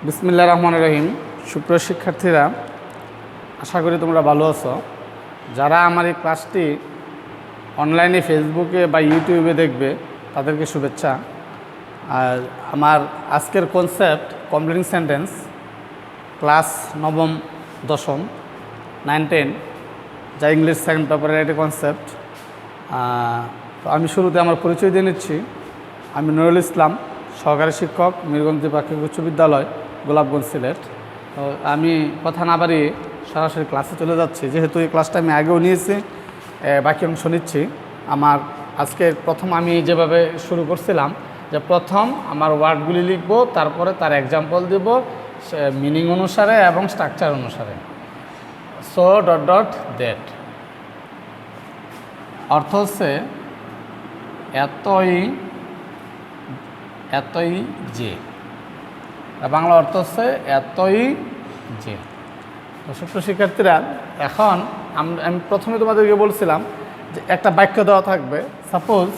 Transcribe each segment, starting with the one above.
বিসমিল্লাহির রহমানির রহিম। সুপ্রিয় শিক্ষার্থীরা, আশা করি তোমরা ভালো আছো। যারা আমার এই ক্লাসটি অনলাইনে ফেসবুকে বা ইউটিউবে দেখবে তাদেরকে শুভেচ্ছা। আর আমার আজকের কনসেপ্ট কমপ্লিটিং সেন্টেন্স, ক্লাস নবম দশম 9-10, যা ইংলিশ সেকেন্ড পেপারের একটি কনসেপ্ট। তো আমি শুরুতে আমার পরিচয় দিয়ে নিচ্ছি। আমি নুরুল ইসলাম, সহকারী শিক্ষক, মিরগঞ্জ দ্বিপাক্ষিক উচ্চ বিদ্যালয়, গোলাপগঞ্জ, সিলেট। তো আমি কথা না বাড়িয়ে সরাসরি ক্লাসে চলে যাচ্ছি। যেহেতু এই ক্লাসটা আমি আগেও নিয়েছি, বাকি অংশ নিচ্ছি। আমার আজকে প্রথম আমি যেভাবে শুরু করছিলাম যে প্রথম আমার ওয়ার্ডগুলি লিখব, তারপরে তার এক্সাম্পল দেব মিনিং অনুসারে এবং স্ট্রাকচার অনুসারে। সো ... দ্যাট অর্থ হচ্ছে এতই যে, বাংলা অর্থ হচ্ছে এতই যে। তো সুপ্রিয় শিক্ষার্থীরা, এখন আমি প্রথমে তোমাদেরকে বলছিলাম যে একটা বাক্য দেওয়া থাকবে। Suppose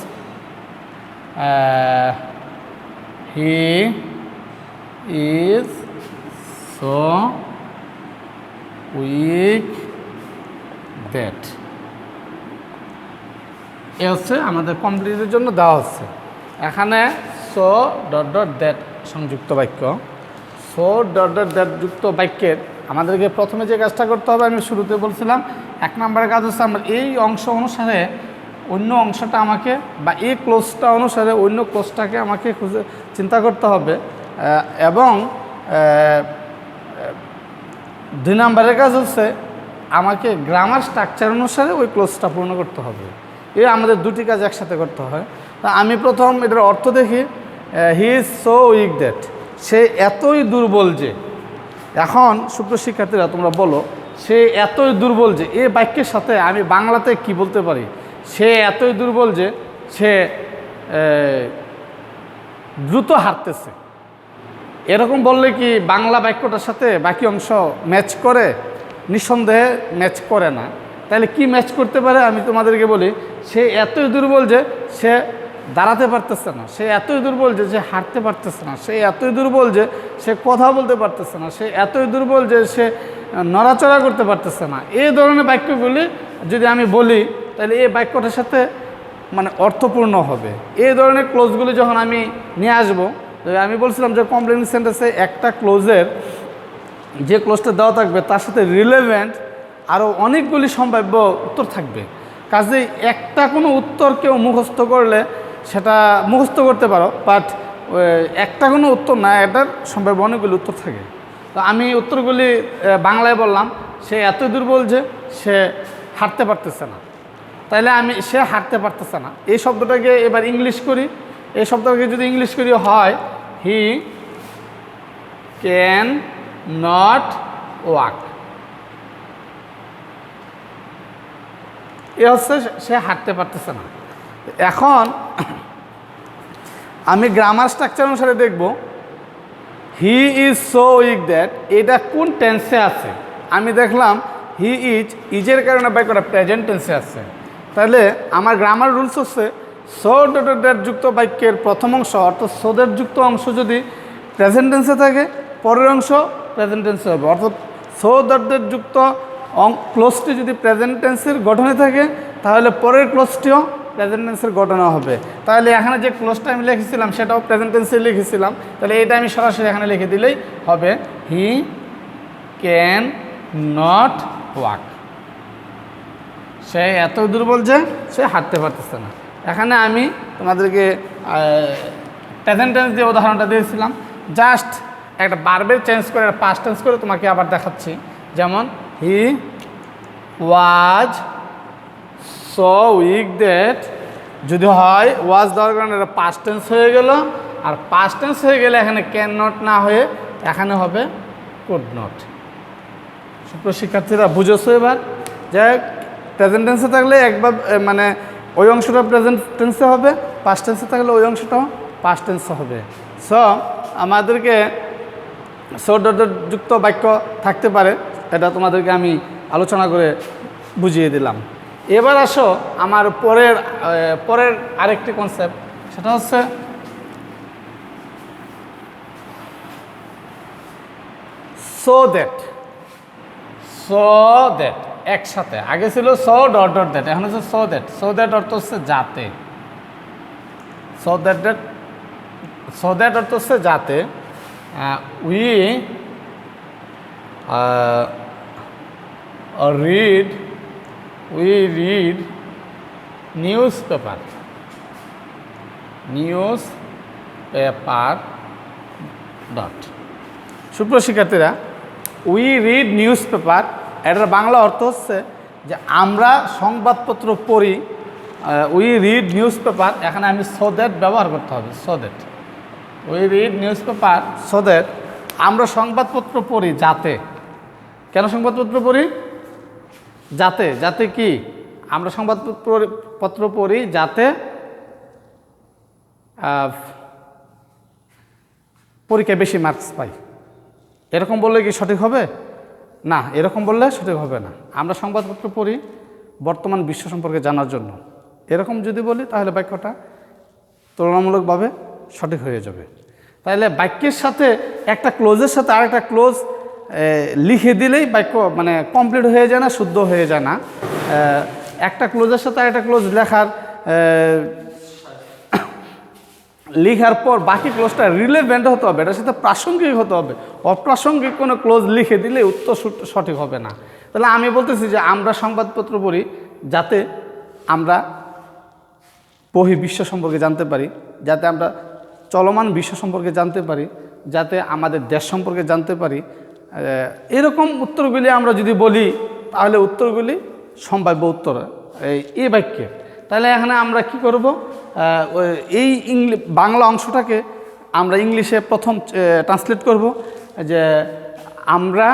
he is so weak that. এ হচ্ছে আমাদের কমপ্লিটের জন্য দেওয়া হচ্ছে। এখানে সো ... দ্যাট সংযুক্ত বাক্য। সো ... দ্যাট যুক্ত বাক্যের আমাদেরকে প্রথমে যে কাজটা করতে হবে, আমি শুরুতে বলছিলাম 1 নম্বরের কাজ হচ্ছে আমরা এই অংশ অনুসারে অন্য অংশটা আমাকে, বা এই ক্লোজটা অনুসারে অন্য ক্লোজটাকে আমাকে খুঁজে চিন্তা করতে হবে। এবং 2 নম্বরের কাজ হচ্ছে আমাকে গ্রামার স্ট্রাকচার অনুসারে ওই ক্লোজটা পূর্ণ করতে হবে। এই আমাদের দুটি কাজ একসাথে করতে হয়। তা আমি প্রথম এটার অর্থ দেখি। He is so weak that, সে এতই দুর্বল যে। এখন সুপ্রিয় শিক্ষার্থীরা, তোমরা বলো সে এতই দুর্বল যে এই বাক্যের সাথে আমি বাংলাতে কি বলতে পারি? সে এতই দুর্বল যে সে দ্রুত হারতেছে। এরকম বললে কি বাংলা বাক্যটার সাথে বাকি অংশ ম্যাচ করে? নিঃসন্দেহে ম্যাচ করে না। তাহলে কি ম্যাচ করতে পারে? আমি তোমাদেরকে বলি, সে এতই দুর্বল যে সে দাঁড়াতে পারতেছে না, সে এতই দুর্বল যে সে হাঁটতে পারতেছে না, সে এতই দুর্বল যে সে কথা বলতে পারতেছে না, সে এতই দুর্বল যে সে নড়াচড়া করতে পারতেছে না। এই ধরনের বাক্যগুলি যদি আমি বলি, তাহলে এই বাক্যটার সাথে মানে অর্থপূর্ণ হবে। এই ধরনের ক্লোজগুলি যখন আমি নিয়ে আসবো, আমি বলছিলাম যে কমপ্লিটিং সেন্টেন্সে একটা ক্লোজের যে ক্লোজটা দেওয়া থাকবে তার সাথে রিলেভেন্ট আরও অনেকগুলি সম্ভাব্য উত্তর থাকবে। কাজেই একটা কোনো উত্তর কেউ মুখস্থ করলে সেটা মুখস্থ করতে পারো, বাট একটা কোনো উত্তর না, এটার সম্ভাব্য অনেকগুলি উত্তর থাকে। তো আমি উত্তরগুলি বাংলায় বললাম। সে এত দুর্বল যে সে হাঁটতে পারতেছে না। তাইলে আমি সে হাঁটতে পারতেছে না এই শব্দটাকে এবার ইংলিশ করি। এই শব্দটাকে যদি ইংলিশ করি হয় হি ক্যান নট ওয়াক। এ হচ্ছে সে হাঁটতে পারতেছে না। এখন আমি গ্রামার স্ট্রাকচার অনুসারে দেখব হি ইজ সো উইক দ্যাট এটা কোন টেন্সে আছে। আমি দেখলাম হি ইজের কারণে বাক্যটা প্রেজেন্ট টেন্সে আছে। তাহলে আমার গ্রামার রুলস হচ্ছে সো ... দ্যাট যুক্ত বাক্যের প্রথম অংশ অর্থাৎ সোদের যুক্ত অংশ যদি প্রেজেন্ট টেন্সে থাকে, পরের অংশ প্রেজেন্ট টেন্সে হবে। অর্থাৎ সো ... দ্যাট যুক্ত ক্লোজটি যদি প্রেজেন্ট টেন্সের গঠনে থাকে, তাহলে পরের ক্লোজটিও প্রেজেন্ট টেন্সের গঠনে হবে। তাহলে এখানে যে ক্লোজটা আমি লিখেছিলাম সেটাও প্রেজেন্ট টেন্সে লিখেছিলাম। তাহলে এটা আমি সরাসরি এখানে লিখে দিলেই হবে হি ক্যান নট ওয়াক। সে এত দুর্বল যে সে হাঁটতে পারতেছে না। এখানে আমি তোমাদেরকে প্রেজেন্ট টেন্স দিয়ে উদাহরণটা দিয়েছিলাম। জাস্ট একটা বারবের চেঞ্জ করে পাস্ট টেন্স করে তোমাকে আবার দেখাচ্ছি। যেমন হি ওয়াজ সো উইক দ্যাট, যদি হয় ওয়াজ দেওয়ার কারণে এটা পাস্ট টেন্স হয়ে গেল। আর পাস্ট টেন্স হয়ে গেলে এখানে ক্যান নট না হয়ে এখানে হবে কুড নট। সুপ্রিয় শিক্ষার্থীরা, বুঝেছো এবার যে প্রেজেন্ট টেন্সে থাকলে একবার মানে ওই অংশটা প্রেজেন্ট টেন্সে হবে, পাস্ট টেন্সে থাকলে ওই অংশটাও পাস্ট টেন্সে হবে। সো আমাদেরকে সো ... যুক্ত বাক্য থাকতে পারে, এটা তোমাদেরকে আমি আলোচনা করে বুঝিয়ে দিলাম। এবার আসো আমার পরের আরেকটি কনসেপ্ট, সেটা হচ্ছে সো দ্যাট, সো দ্যাট একসাথে, আগে ছিল সো ডট ডট দ্যাট, এখন হচ্ছে সো দ্যাট। সো দ্যাট অর্থ হচ্ছে যাতে, so that that, so that অর্থ হচ্ছে যাতে we read, we read news paper, news paper dot. সুপ্রিয় শিক্ষার্থীরা, উই রিড নিউজ পেপার, এটার বাংলা অর্থ হচ্ছে যে আমরা সংবাদপত্র পড়ি। উই রিড নিউজ পেপার, এখানে আমি সো দ্যাট ব্যবহার করতে হবে, so that. We read news paper so that, আমরা সংবাদপত্র পড়ি যাতে। কেন সংবাদপত্র পড়ি? যাতে, যাতে কি? আমরা সংবাদপত্র পড়ি যাতে পরীক্ষায় বেশি মার্কস পাই। এরকম বললে কি সঠিক হবে? না, এরকম বললে সঠিক হবে না। আমরা সংবাদপত্র পড়ি বর্তমান বিশ্ব সম্পর্কে জানার জন্য। এরকম যদি বলি তাহলে বাক্যটা তুলনামূলকভাবে সঠিক হয়ে যাবে। তাহলে বাক্যের সাথে একটা ক্লোজের সাথে আরেকটা ক্লোজ লিখে দিলেই বাক্য মানে কমপ্লিট হয়ে যায় না, শুদ্ধ হয়ে যায় না। একটা ক্লোজের সাথে আরেকটা ক্লোজ লিখার পর বাকি ক্লোজটা রিলেভেন্ট হতে হবে, এটার সাথে প্রাসঙ্গিক হতে হবে। অপ্রাসঙ্গিক কোনো ক্লোজ লিখে দিলে উত্তর সঠিক হবে না। তাহলে আমি বলতেছি যে আমরা সংবাদপত্র পড়ি যাতে আমরা বহির্বিশ্ব সম্পর্কে জানতে পারি, যাতে আমরা চলমান বিশ্ব সম্পর্কে জানতে পারি, যাতে আমাদের দেশ সম্পর্কে জানতে পারি। এরকম উত্তরগুলি আমরা যদি বলি তাহলে উত্তরগুলি সম্ভাব্য উত্তর এই বাক্যে। তাহলে এখানে আমরা কি করব? এই বাংলা অংশটাকে আমরা ইংলিশে প্রথম ট্রান্সলেট করব যে আমরা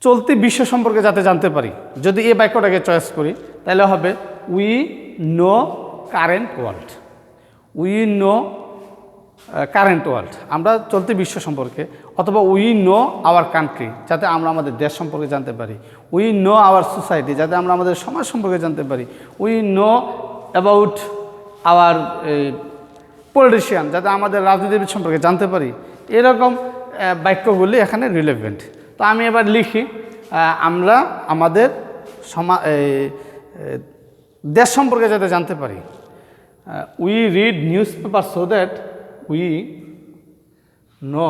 চলতি বিশ্ব সম্পর্কে যাতে জানতে পারি। যদি এই বাক্যটাকে চয়েস করি তাহলে হবে we know current world, we know current world, আমরা চলতি বিশ্ব সম্পর্কে। অথবা উই নো আওয়ার কান্ট্রি, যাতে আমরা আমাদের দেশ সম্পর্কে জানতে পারি। উই নো আওয়ার সোসাইটি, যাতে আমরা আমাদের সমাজ সম্পর্কে জানতে পারি। We know about our politician, যাতে আমাদের রাজনীতিবিদ সম্পর্কে জানতে পারি। এরকম বাক্যগুলি এখানে রিলেভেন্ট। তো আমি এবার লিখি আমরা আমাদের দেশ সম্পর্কে যাতে জানতে পারি। We read news paper so that we know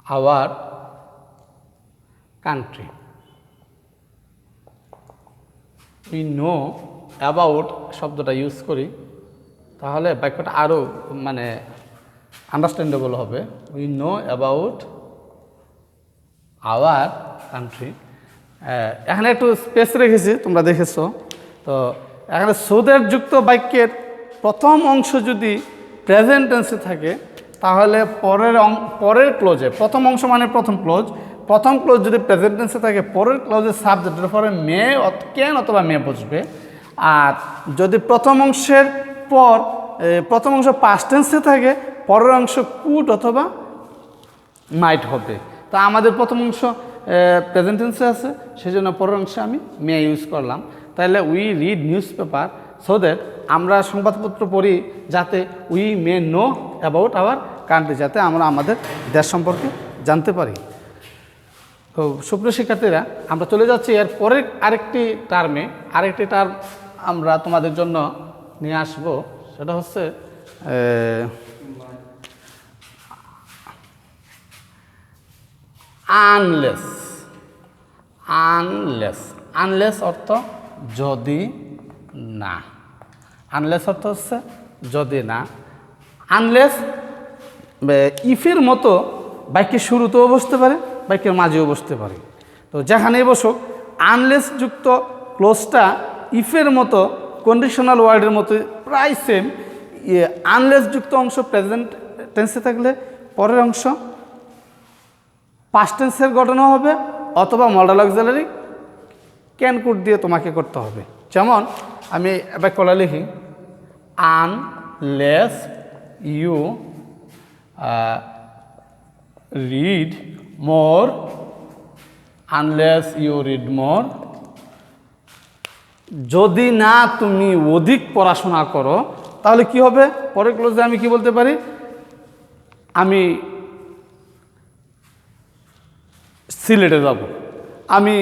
our country, we know about শব্দটা ইউজ করি, তাহলে বাক্যটা আরও মানে আন্ডারস্ট্যান্ডেবল হবে। We know about our country. এখানে একটু স্পেস রেখেছি, তোমরা দেখেছো। তো এখানে সো দ্যাট যুক্ত বাক্যের প্রথম অংশ যদি প্রেজেন্ট টেন্সে থাকে তাহলে পরের ক্লোজে, প্রথম অংশ মানে প্রথম ক্লোজ যদি প্রেজেন্ট টেন্সে থাকে পরের ক্লোজের সাবজেক্টের পরে মে ক্যান অথবা মে বসবে। আর যদি প্রথম অংশের পর প্রথম অংশ পাস্ট টেন্সে থাকে পরের অংশ কুড অথবা মাইট হবে। তা আমাদের প্রথম অংশ প্রেজেন্ট টেন্সে আছে, সেজন্য পরের অংশে আমি মে ইউজ করলাম। তাহলে we read news paper so that, আমরা সংবাদপত্র পড়ি যাতে we may know about our country, যাতে আমরা আমাদের দেশ সম্পর্কে জানতে পারি। তো সুপ্রিয় শিক্ষার্থীরা, আমরা চলে যাচ্ছি এর পরের আরেকটি টার্ম আমরা তোমাদের জন্য নিয়ে আসব। সেটা হচ্ছে আনলেস। আনলেস, আনলেস অর্থ যদি না, আনলেস অর্থ হচ্ছে যদি না। আনলেস ইফের মতো বাক্যের শুরুতেও বসতে পারে, বাক্যের মাঝেও বসতে পারে। তো যেখানেই বসুক আনলেস যুক্ত ক্লোজটা ইফের মতো কন্ডিশনাল ওয়ার্ডের মতো প্রায় সেম। আনলেস যুক্ত অংশ প্রেজেন্ট টেন্সে থাকলে পরের অংশ পাস্ট টেন্সের ঘটনা হবে অথবা মডাল অক্সিলারি ক্যান কুড দিয়ে তোমাকে করতে হবে। যেমন আমি বাক্যটা লিখি, unless you read more, unless you read more, যদি না তুমি অধিক পড়াশোনা করো তাহলে কি হবে? পরের ক্লোজে আমি কি বলতে পারি? আমি সিলেটে যাব, আমি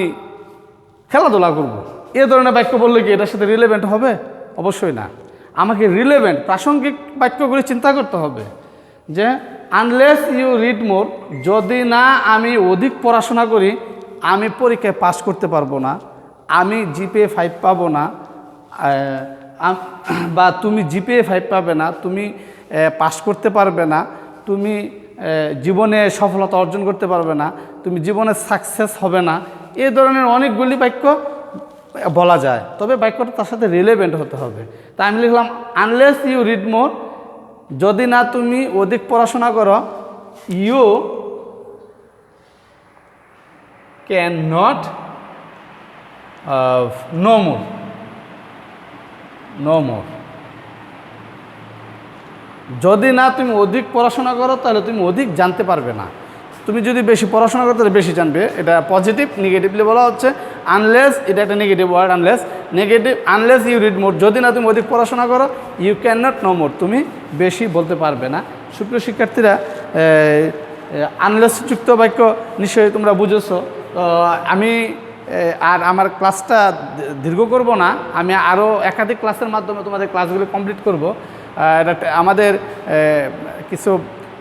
খেলাধুলা করব, এ ধরনের বাক্য বললে কি এটার সাথে রিলেভেন্ট হবে? অবশ্যই না। আমাকে রিলেভেন্ট প্রাসঙ্গিক বাক্যগুলি চিন্তা করতে হবে যে আনলেস ইউ রিড মোর, যদি না আমি অধিক পড়াশোনা করি আমি পরীক্ষায় পাস করতে পারবো না, আমি জিপিএ 5 পাবো না, বা তুমি জিপিএ 5 পাবে না, তুমি পাস করতে পারবে না, তুমি জীবনে সফলতা অর্জন করতে পারবে না, তুমি জীবনে সাকসেস হবে না, এই ধরনের অনেকগুলি বাক্য বলা যায়, তবে বাক্যটা তার সাথে রিলেভেন্ট হতে হবে। তাই আমি লিখলাম আনলেস ইউ রিড মোর, যদি না তুমি অধিক পড়াশোনা করো, you can not know more, know more. যদি না তুমি অধিক পড়াশোনা করো তাহলে তুমি অধিক জানতে পারবে না, তুমি যদি বেশি পড়াশোনা করো তাহলে বেশি জানবে। এটা পজিটিভ। নেগেটিভলি বলা হচ্ছে আনলেস, এটা একটা negative word, unless negative. Unless you read more, যদি না তুমি অধিক পড়াশোনা করো, you can not know more, তুমি বেশি বলতে পারবে না। সুপ্রিয় শিক্ষার্থীরা, আনলেস যুক্ত বাক্য নিশ্চয়ই তোমরা বুঝেছো। তো আমি আর আমার ক্লাসটা দীর্ঘ করব না, আমি আরও একাধিক ক্লাসের মাধ্যমে তোমাদের ক্লাসগুলো কমপ্লিট করব। এটা আমাদের কিছু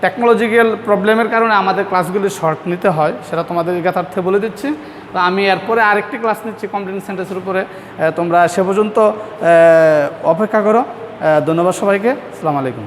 টেকনোলজিক্যাল প্রবলেমের কারণে আমাদের ক্লাসগুলি শর্ট নিতে হয়, সেটা তোমাদের যথার্থে বলে দিচ্ছি। তো আমি এরপরে আরেকটি ক্লাস নিচ্ছি কমপ্লিট সেন্টেন্সের উপরে, তোমরা সে পর্যন্ত অপেক্ষা করো। ধন্যবাদ সবাইকে। আসসালামু আলাইকুম।